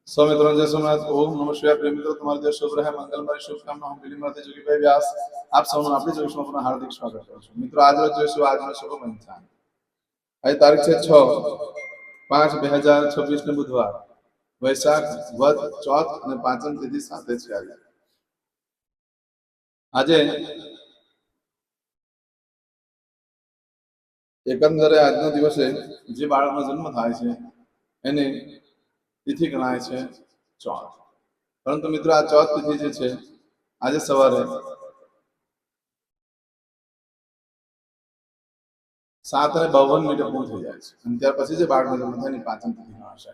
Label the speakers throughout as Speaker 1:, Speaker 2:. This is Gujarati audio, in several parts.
Speaker 1: सौमित्रों जय सोमनाथ। ओम नमः शिवाय। प्रिय मित्रों, તમારો દિવસ શુભ રહે, મંગલમય શુભકામના હું દિલ્હીમાંથી જોગીભાઈ વ્યાસ આપ સૌનું આપણી જોઈશમાં પુનઃ હાર્દિક સ્વાગત કરું છું। મિત્રો, આજનો જોઈશું આજનો શુભ પંચાંગ। આજે તારીખ છે 6/5/2026 ને બુધવાર, વૈશાખ વદ ચોથ અને પાંચમ તિથિ સાથે છે। આજે એકંદરે આજનો દિવસે જે બાળકનો જન્મ થાય છે એને તિથિ ગણાય છે ચોથ। પરંતુ મિત્રો, આ ચોથ તિથિ જે છે આજે સવારે 7:52 પૂર્ણ થઈ જાય છે અને ત્યાર પછી જે બાળકનો જન્મ થાય એની પાંચમ તિથિ ગણાશે।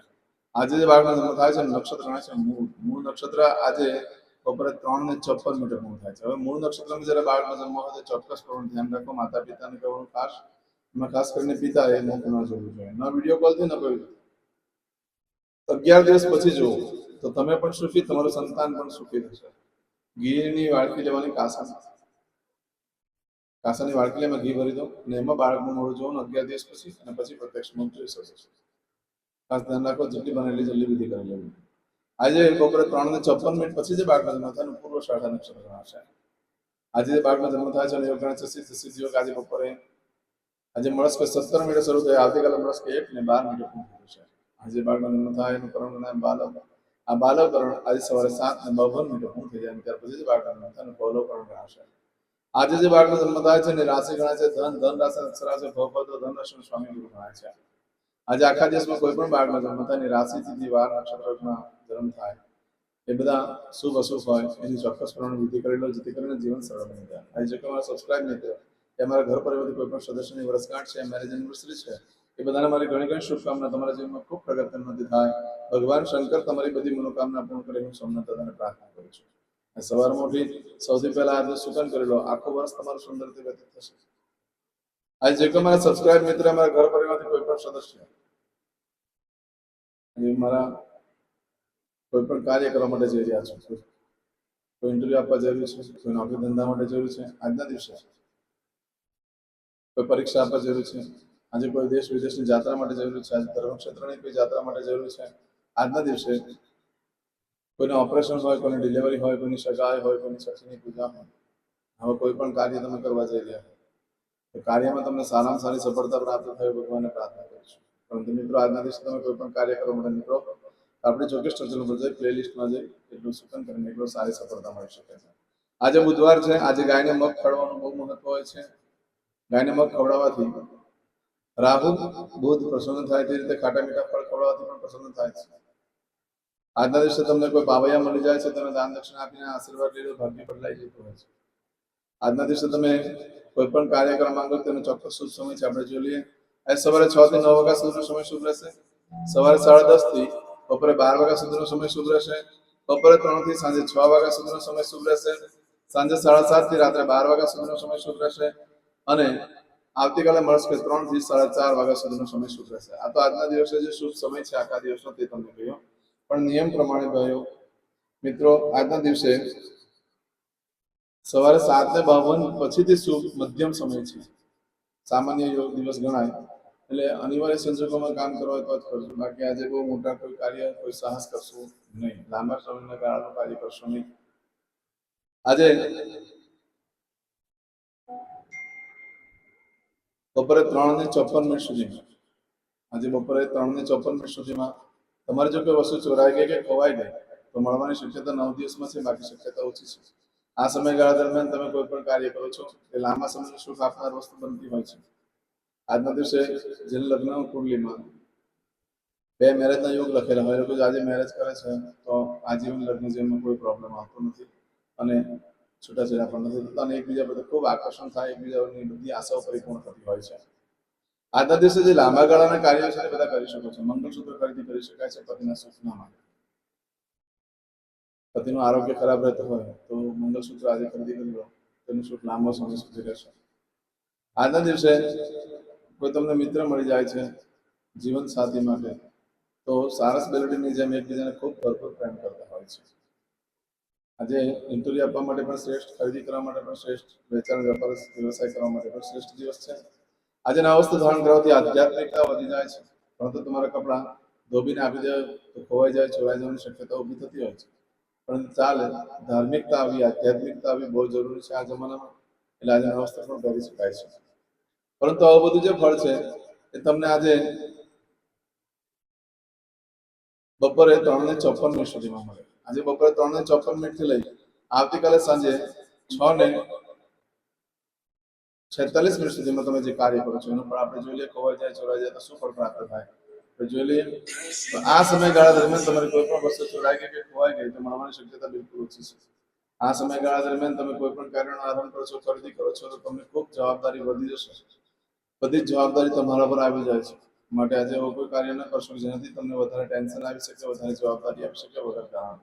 Speaker 1: આજે જે બાળકનો જન્મ થાય છે નક્ષત્ર ગણાય છે મૂળ। મૂળ નક્ષત્ર આજે બપોરે 3:54 પૂર્ણ થાય છે। હવે મૂળ નક્ષત્રમાં જયારે બાળકનો જન્મ હોય તો ચોક્કસ પ્રમાણે ધ્યાન રાખો। માતા પિતાને કહેવાનું ખાસ કરીને પિતા એ મોકલ ન જોવું જોઈએ, ન વિડીયો કોલથી ન કોઈ 11 દિવસ પછી જુઓ તો તમે પણ સુખી, તમારું સંતાન પણ સુખી થશે। ઘીની વાડકી લેવાની, કાસાની વાડકી એમાં ઘી ભરી દો અને એમાં બાળકનું મોઢું જોવો 11 દિવસ પછી અને પછી પ્રત્યક્ષ મુખ જોઈ શકો છો। ખાસ ધ્યાન રાખો, જેટલી બને એટલી જલ્દી વિધિ કરી લેવી। આજે બપોરે 3:54 પછી જે બાળકનો જન્મ થાય પૂર્વ આષાઢ નક્ષત્ર ગણાશે। આજે જે બાળકનો જન્મ થાય છે યોગ ગણાય છે સિદ્ધ યોગ। આજે બપોરે આજે મળસ્ક 17 શરૂ થાય, આવતીકાલે મળસ્ક 1:12 પૂર્ણ થશે। આજે બાળકનો જન્મ થાય એનું કરણ નામ બાલવ। આ બાલવ કરણ આજે સવારે 7:52 પૂર્ણ થઈ જાય ત્યાર પછી જે બાળકનો જન્મ થાય એનું બૌલવ કરણ ગણાશે। આજે જે બાળકનો જન્મ થાય છે એની રાશિ ગણાય છે ધન। ધન રાશિ અક્ષર રાશિ ભવપદો ધન રાશિનો સ્વામી ગુરુ ગણાય છે। આજે આખા દિવસમાં કોઈ પણ બાળકનો જન્મ થાય એની રાશિ તિથિ વાર નક્ષત્રમાં જન્મ થાય એ બધા શુભ અશુભ હોય એની ચોક્કસ પ્રમાણે વિધિ કરી લો, જેથી કરીને જીવન સરળ બની જાય। આજે જો કે અમારા સબસ્ક્રાઇબ નહીં થયો કે અમારા ઘર પરિવારથી કોઈ પણ સદસ્યની વર્ષગાંઠ છે, મેરેજ એનિવર્સરી છે, એ બધાને મારી ઘણી ઘણી શુભકામના। તમારા જીવનમાં ખૂબ પ્રગતિ ઉન્નતિ થાય, ભગવાન શંકર તમારી બધી મનોકામના પૂર્ણ કરે હું સોમનાથ દાદાને પ્રાર્થના કરું છું। સવારમાં ઉઠી સૌથી પહેલા આજે સુકન કરી લો, આખું વર્ષ તમારું સુંદરથી વ્યતીત થશે। આજે જે કોઈ મારા સબસ્ક્રાઇબ મિત્ર, અમારા ઘર પરિવારથી કોઈ પણ સદસ્ય મારા કોઈ પણ કાર્ય કરવા માટે જઈ રહ્યા છો, કોઈ ઇન્ટરવ્યુ આપવા જરૂરી છે, કોઈ નોકરી ધંધા માટે જરૂરી છે, આજના દિવસે કોઈ પરીક્ષા આપવા જરૂરી છે, આજે કોઈ દેશ વિદેશની યાત્રા માટે જરૂરી છે, આજે ધર્મક્ષેત્રની કોઈ યાત્રા માટે જરૂરી છે, આજના દિવસે કોઈને ઓપરેશન હોય, કોઈને ડિલિવરી હોય, કોઈની સગાઈ હોય, કોઈની સખીની પૂજા હોય, હવે કોઈ પણ કાર્ય તમે કરવા જઈ રહ્યા તો કાર્યમાં તમને સારામાં સારી સફળતા પ્રાપ્ત થાય ભગવાનને પ્રાર્થના કરું છું। પરંતુ મિત્રો, આજના દિવસે તમે કોઈ પણ કાર્ય કરવા માટે નીકળો આપણી ચોક્કસ ચર્ચા પર જઈ પ્લેલિસ્ટમાં જઈ એટલું સુકન કરીને એટલું સારી સફળતા મળી શકે છે। આજે બુધવાર છે, આજે ગાયને મગ ખવડાવવાનું બહુ મહત્વ હોય છે। ગાયને મગ ખવડાવવાથી રાહુ બુધ પ્રસન્ન થાય, તે રીતે ખાટા મીઠા ફળ ખવડાવવાથી પણ પ્રસન્ન થાય છે। આજના દિવસે તમને કોઈ પાવૈયા મળી જાય છે, તમે દાન દક્ષિણા આપીને આશીર્વાદ લઈ લો, ભાગ્ય બદલાઈ જતું હોય છે। આજના દિવસે તમે કોઈ પણ કાર્ય કરવા માંગો તેનો ચોક્કસ શુભ સમય છે, આપણે જોઈ લઈએ। આજે સવારે 6 થી 9 વાગ્યા સુધીનો સમય શુભ રહેશે, સવારે 10:30 થી બપોરે 12 વાગ્યા સુધીનો સમય શુભ રહેશે, બપોરે 3 થી સાંજે 6 વાગ્યા સુધીનો સમય શુભ રહેશે, સાંજે 7:30 થી રાત્રે 12 વાગ્યા સુધીનો સમય શુભ રહેશે અને આવતીકાલે મળસ્કે 3 થી 4:30 વાગ્યા સુધીનો સમય શુભ રહેશે। આ તો આજના દિવસે જે શુભ સમય છે આખા દિવસનો તે તમને કહ્યું, પણ નિયમ પ્રમાણે ભાઈઓ મિત્રો આજના દિવસે સવારે 7:52 પછીથી શુભ મધ્યમ સમય છે, સામાન્ય યોગ દિવસ ગણાય। એટલે અનિવાર્ય સંજોગોમાં કામ કરવા હોય તો જ કરજો, બાકી આજે બહુ મોટા કોઈ કાર્ય કોઈ સાહસ કરશું નહીં, લાંબા સમયના ગાળાનું કાર્ય કરશો નહીં। આજે બપોરે 3:54 સુધીમાં તમારે જો કોઈ વસ્તુ ચોરાઈ ગઈ કે ખોવાઈ ગઈ તો મળવાની શક્યતા 9 દિવસમાં છે, બાકી શક્યતા ઓછી છે। આ સમયગાળા દરમિયાન તમે કોઈ પણ કાર્ય કરો છો એ લાંબા સમયનું સુખ આપનાર વસ્તુ બનતી હોય છે। આજના દિવસે જેને લગ્ન કુંડલીમાં 2 મેરેજના યોગ લખેલા હોય, લોકો આજે મેરેજ કરે છે તો આજીવન લગ્ન જીવનમાં કોઈ પ્રોબ્લેમ આવતો નથી અને છૂટાછેડા પણ નથી થતા અને એકબીજા પ્રત્યે ખૂબ આકર્ષણ થાય, એકબીજાની બધી આશાઓ પરિપૂર્ણ થતી હોય છે। આજના દિવસે જે લાંબા ગાળાના કાર્યો છે એ બધા કરી શકો છો। મંગળસૂત્ર ખરીદી કરી શકાય છે પતિના સુખના માટે। પતિનું આરોગ્ય ખરાબ રહેતું હોય તો મંગળસૂત્ર આજે ખરીદી કરી લો, તેનું સુખ લાંબો સમય સુધી રહેશે। આજના દિવસે કોઈ તમને મિત્ર મળી જાય છે જીવન સાથી માટે તો સારસ બેલડીની જેમ એકબીજાને ખૂબ ભરપૂર પ્રેમ કરતા હોય છે। આજે ઇન્ટરવ્યુ આપવા માટે પણ શ્રેષ્ઠ, ખરીદી કરવા માટે પણ શ્રેષ્ઠ, વેચાણ વેપાર વ્યવસાય કરવા માટે પણ શ્રેષ્ઠ દિવસ છે। આજે નવા વસ્તુ ધારણ કરવાથી આધ્યાત્મિકતા વધી જાય છે, પરંતુ તમારા કપડાં ધોબીને આપી દે તો ખોવાઈ જાય, ચોરાઈ જવાની શક્યતા ઊભી થતી હોય છે. પણ ચાલે, ધાર્મિકતા આવી, આધ્યાત્મિકતા આવી બહુ જરૂરી છે આ જમાનામાં. એટલે આજે નવસ્ત્ર પણ પહેરી શકાય છે. પરંતુ આવું બધું જે ફળ છે એ તમને આજે બપોરે 3:54 સુધીમાં મળે. આજે બપોરે 3:54 થી લઈ આવતીકાલે સાંજે 6:46 સુધીમાં તમે જે કાર્ય કરો છો એનું પણ આપણે જોઈ લઈએ. ખોવાઈ જાય, ચોરાઈ જાય તો શું ફળ પ્રાપ્ત થાય તો જોઈ લઈએ. તો આ સમયગાળા દરમિયાન તમારી કોઈ પણ વસ્તુ ચોરાઈ ગઈ કે ખોવાઈ ગઈ તો મળવાની શક્યતા બિલકુલ ઓછી છે. આ સમયગાળા દરમિયાન તમે કોઈ પણ કાર્યનો આરંભ કરો છો, ખરીદી કરો છો તો તમને ખૂબ જવાબદારી વધી જશે. બધી જ જવાબદારી તમારા પર આવી જાય છે. માટે આજે એવો કોઈ કાર્ય ન કરશો જેનાથી તમને વધારે ટેન્શન આવી શકે, વધારે જવાબદારી આવી શકે વગર કારણ.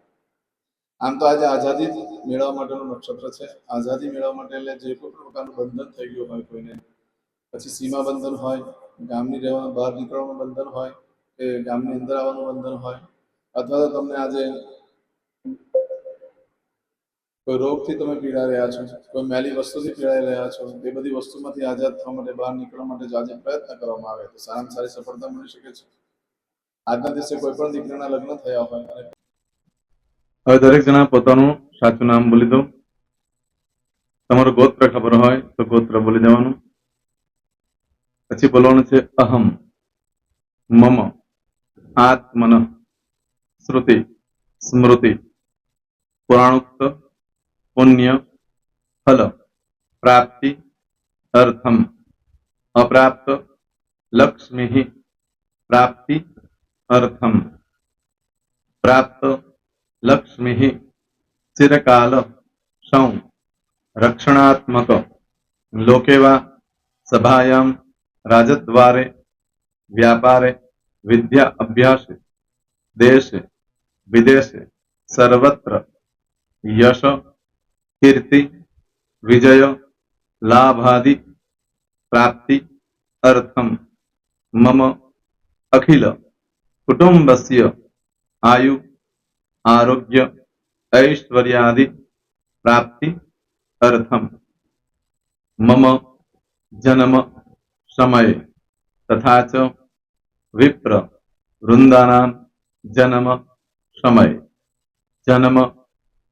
Speaker 1: આમ તો આજે આઝાદી મેળવવા માટેનું નક્ષત્ર છે. આઝાદી મેળવવા માટે એટલે જે કોઈ પ્રકારનું બંધન થઈ ગયું હોય કોઈને, પછી સીમા બંધન હોય, ગામની રહેવાનું બહાર નીકળવાનું બંધન હોય, કે ગામની અંદર આવવાનું બંધન હોય, અથવા તો તમને આજે કોઈ રોગથી તમે પીડાઈ રહ્યા છો, કોઈ મેલી વસ્તુથી પીડાઈ રહ્યા છો, એ બધી વસ્તુમાંથી આઝાદ થવા માટે, બહાર નીકળવા માટે જો આજે પ્રયત્ન કરવામાં આવે તો સારામાં સારી સફળતા મળી શકે છે. આજના દિવસે કોઈ પણ દીકરીના લગ્ન થયા હોય.
Speaker 2: હવે દરેક જણા પોતાનું સાચું નામ બોલી દો. તમારું ગોત્ર ખબર હોય તો ગોત્ર બોલી દેવાનું. પછી બોલવાનું છે અહમ, મમ, આત્મન, શ્રુતિ, સ્મૃતિ, પુરાણોક્ત, પુણ્ય, ફલ, પ્રાપ્તિ, અર્થમ, અપ્રાપ્ત, લક્ષ્મી, પ્રાપ્તિ, અર્થમ, પ્રાપ્ત, લક્ષ્મી, ચિરકાલ, સૌ, રક્ષણાત્મક, લોકેવા, સભાયામ, રાજદ્વારે, વ્યાપારે, વિદ્યા અભ્યાસે, દેશે, વિદેશે, સર્વત્ર, યશ, કીર્તિ, વિજય, લાભાદિ, પ્રાપ્તિ, અર્થમ, મમ, અખિલ, કુટુંબસ્ય, આયુ, આરોગ્ય, ऐश्वर्यादि, प्राप्ति, अर्थम, मम, जन्म, समय, तथा च विप्र, वृंदानां, जन्म, समय, जन्म,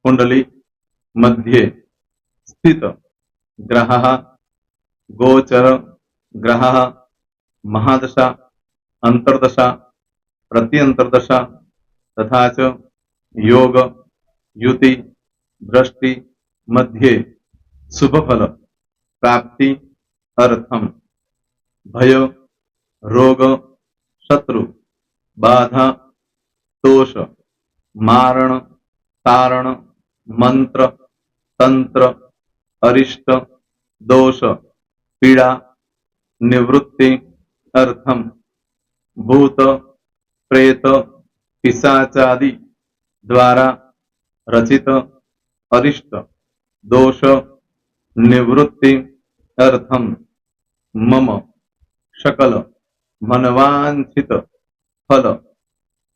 Speaker 2: कुंडली, मध्ये, स्थित, ग्रहः, गोचर, ग्रहः, महादशा, अंतर्दशा, प्रत्यंतर्दशा, तथा च योग, युति, दृष्टि, मध्ये, शुभ फल, प्राप्ति, अर्थम, भय, रोग, शत्रु, बाधा, दोष, मारण, तारण, मंत्र, तंत्र, अरिष्ट, दोष, पीड़ा, निवृत्ति, अर्थम, भूत, प्रेत, पिशाचादि द्वारा रचित अरिष्ट दोष निवृत्ति अर्थम मम सकल मनवांछित फल.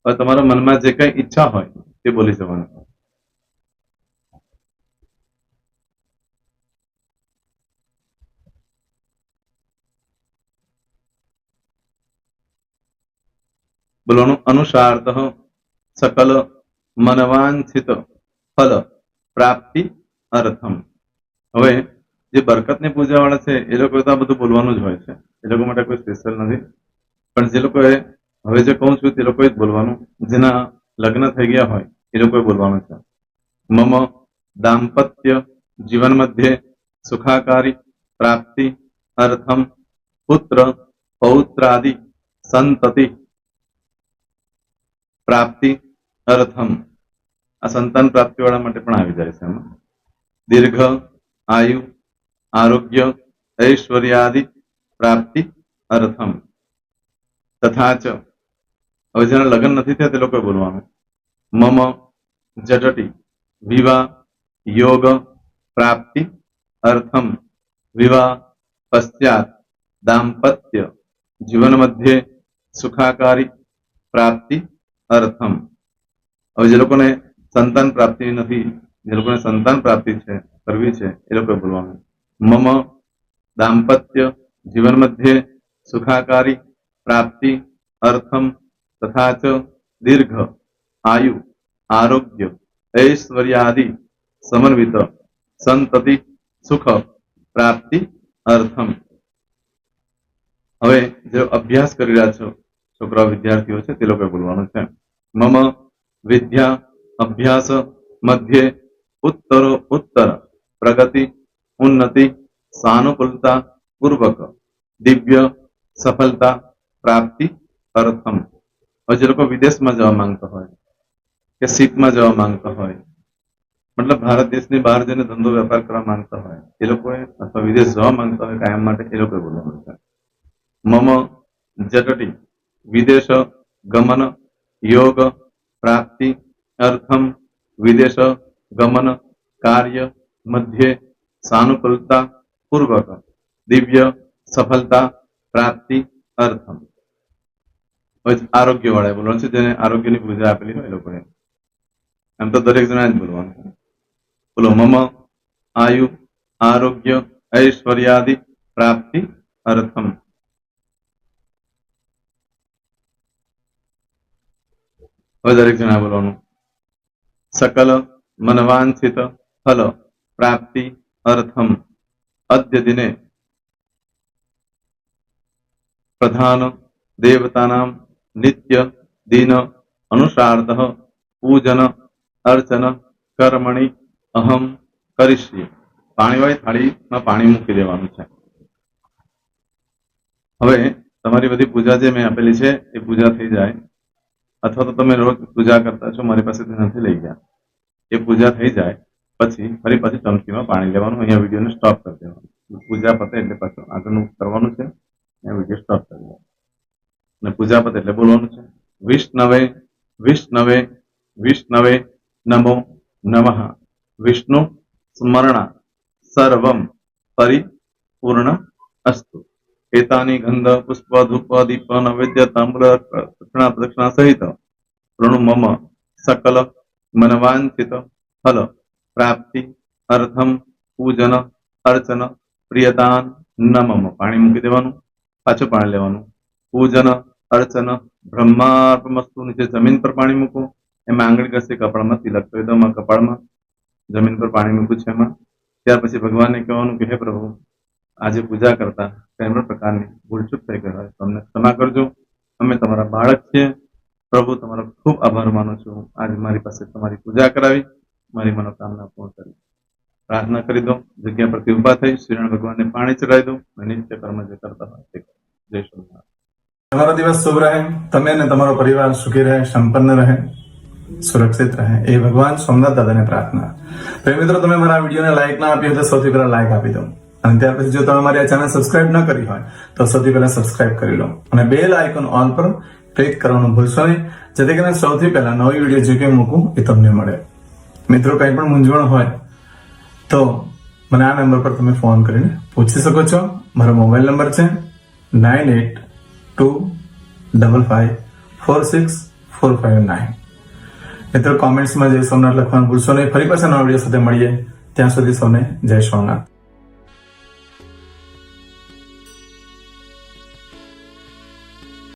Speaker 2: હવે તમારા મનમાં જે કઈ ઈચ્છા હોય તે બોલી જવાનું. બોલવાનું અનુસારતઃ सकल मनवांछित फल प्राप्ति अर्थम. હવે જે બરકતની પૂજા વાળા છે એ લોકો તો આ બધું બોલવાનું જ હોય છે, એ લોકો માટે કોઈ સ્પેશિયલ નથી. પણ જે લોકોએ હવે જે કહું છું તે લોકોએ જ બોલવાનું, જેના લગ્ન થઈ ગયા હોય એ લોકોએ બોલવાનું છે. મમ દાંપત્ય જીવન મધ્યે સુખાકારી પ્રાપ્તિ અર્થમ પુત્ર પૌત્રાદિ સંતતિ પ્રાપ્તિ અર્થમ. આ સંતાન પ્રાપ્તિ વાળા માટે પણ આવી જાય છે એમાં. દીર્ઘ આયુ આરોગ્ય ऐश्वर्यादि પ્રાપ્તિ અર્થમ. તથા ચ હવે જેના લગ્ન નથી થયા તે લોકોએ બોલવાનું. મમ જટટી વિવાહ યોગ પ્રાપ્તિ અર્થમ વિવાહ પશ્ચાત દાંપત્ય જીવન મધ્યે સુખાકારી પ્રાપ્તિ અર્થમ. હવે જે લોકોને સંતાન પ્રાપ્તિ નથી, જે લોકોને સંતાન પ્રાપ્તિ છે કરવી છે એ લોકોએ બોલવાનું. મમ દાંપત્ય જીવન મધ્યે સુખાકારી પ્રાપ્તિ અર્થમ તથા ચ દીર્ઘ આયુ આરોગ્ય ઐશ્વર્યાદિ સમન્વિત સંતતિ સુખ પ્રાપ્તિ અર્થમ. હવે જે અભ્યાસ કરી રહ્યા છો છોકરા વિદ્યાર્થીઓ છે તે લોકોએ બોલવાનું છે. મમ વિદ્યા અભ્યાસ મધ્યે ઉત્તરો ઉત્તર પ્રગતિ ઉન્નતિ સાનુકૂલતા પૂર્વક દિવ્ય સફળતા પ્રાપ્તિ અર્થમ. હવે જે લોકો વિદેશમાં જવા માંગતા હોય કે શીપમાં જવા માંગતા હોય, મતલબ ભારત દેશની બહાર જઈને ધંધો વેપાર કરવા માંગતા હોય એ લોકોએ, અથવા વિદેશ જવા માંગતા હોય કાયમ માટે, એ લોકોએ બોલવાનું છે. મમ જટટી વિદેશ ગમન યોગ પ્રાપ્તિ અર્થમ વિદેશ ગમન કાર્ય મધ્યે સાનુકૂલતા પૂર્વક દિવ્ય સફળતા પ્રાપ્તિ અર્થમ. આરોગ્ય વાળા બોલવાનું છે, જેને આરોગ્યની પૂજા આપેલી હોય એ લોકોએ. એમ તો દરેક જણા જ બોલવાનું છે. બોલો. મમ આયુ આરોગ્ય ઐશ્વર્યાદિ પ્રાપ્તિ અર્થમ. હવે દરેક જણા બોલવાનું. સકલ મનવાંછિત ફલ પ્રાપ્તિ અર્થમ અદ્ય દિને પ્રધાન દેવતાનામ નિત્ય દિન અનુસાર્થ પૂજન અર્ચન કર્મણિ અહમ કરીશ્યે. પાણીવાળી થાળીમાં પાણી મૂકી દેવાનું છે. હવે તમારી બધી પૂજા જે મેં આપેલી છે એ પૂજા થઈ જાય, અથવા તો તમે રોજ પૂજા કરતા છો, મારી પાસેથી નથી લઈ ગયા, એ પૂજા થઈ જાય પછી ફરી પાછી ચમચીમાં પાણી લેવાનું. અહીંયા વિડીયોને સ્ટોપ કરી દેવાનું. પૂજા પતે એટલે પાછું આગળનું કરવાનું છે. અહીંયા વિડીયો સ્ટોપ કરી દેવાનો અને પૂજા પતે એટલે બોલવાનું છે. વિષ્ણવે વિષ્ણવે વિષ્ણવે નમો નમઃ વિષ્ણુ સ્મરણા સર્વમ પરિપૂર્ણ અસ્તુ. એતાની ગંધ પુષ્પ ધૂપ દીપ નૈવેદ્ય તાંબૂલ દક્ષિણા પ્રદક્ષિણા સહિત પ્રણુ મમ સકલ મનવાંછિત ફલ પ્રાપ્તિ અર્થમ પૂજન અર્ચન પ્રિયદાન ન મમ. પાણી મૂકી દેવાનું, પાછું પાણી લેવાનું. પૂજન અર્ચન બ્રહ્માર્પણમસ્તુ. નીચે જમીન પર પાણી મૂકો, એમાં આંગળી ઘસી કપાળમાં તિલક કરી દો. કપાળમાં જમીન પર પાણી મૂક્યું છે એમાં. ત્યાર પછી ભગવાનને કહેવાનું કે હે પ્રભુ, આજે પૂજા કરતા કોઈ પણ પ્રકારની ભૂલચૂક થઈ ગઈ હોય તો અમને ક્ષમા કરજો. અમે તમારા બાળક છીએ. પ્રભુ, તમારો ખૂબ આભાર માનું છું. આજે મારી પાસે તમારી પૂજા કરાવી, મારી મનોકામના પૂર્ણ કરી. પ્રાર્થના કરી દો. જગ્યા પરથી ઉભા થઈ શ્રીનારાયણ ભગવાનને પાણી ચડાવી દો અને નિત્ય કર્મ જે કરતા હોય તે કરો. જય શ્રી.
Speaker 1: તમારો દિવસ શુભ રહે. તમે અને તમારો પરિવાર સુખી રહે, સંપન્ન રહે, સુરક્ષિત રહે, એ ભગવાન સોમનાથ દાદાને પ્રાર્થના. તો મિત્રો, તમે મારા વિડીયોને લાઈક ના આપી હોય તો સૌથી પહેલા લાઈક આપી દો. અને ત્યાર પછી જો તમે મારી આ ચેનલ સબસ્ક્રાઇબ ન કરી હોય તો સૌથી પહેલા સબસ્ક્રાઇબ કરી લો અને બેલ આઇકોન ઓલ પર ક્લિક કરવાનું ભૂલશો નહીં, જેથી કરીને સૌથી પહેલા નવી વિડીયો જે કંઈ મૂકું એ તમને મળે. મિત્રો, કંઈ પણ મૂંઝવણ હોય તો મને આ નંબર પર તમે ફોન કરીને પૂછી શકો છો. મારો મોબાઈલ નંબર છે 9825546459. મિત્રો, કોમેન્ટ્સમાં જય સોમનાથ લખવાનું ભૂલશો નહીં. ફરી પાછા નવા વિડીયો સાથે મળીએ. ત્યાં સુધી સૌને જય સોમનાથ.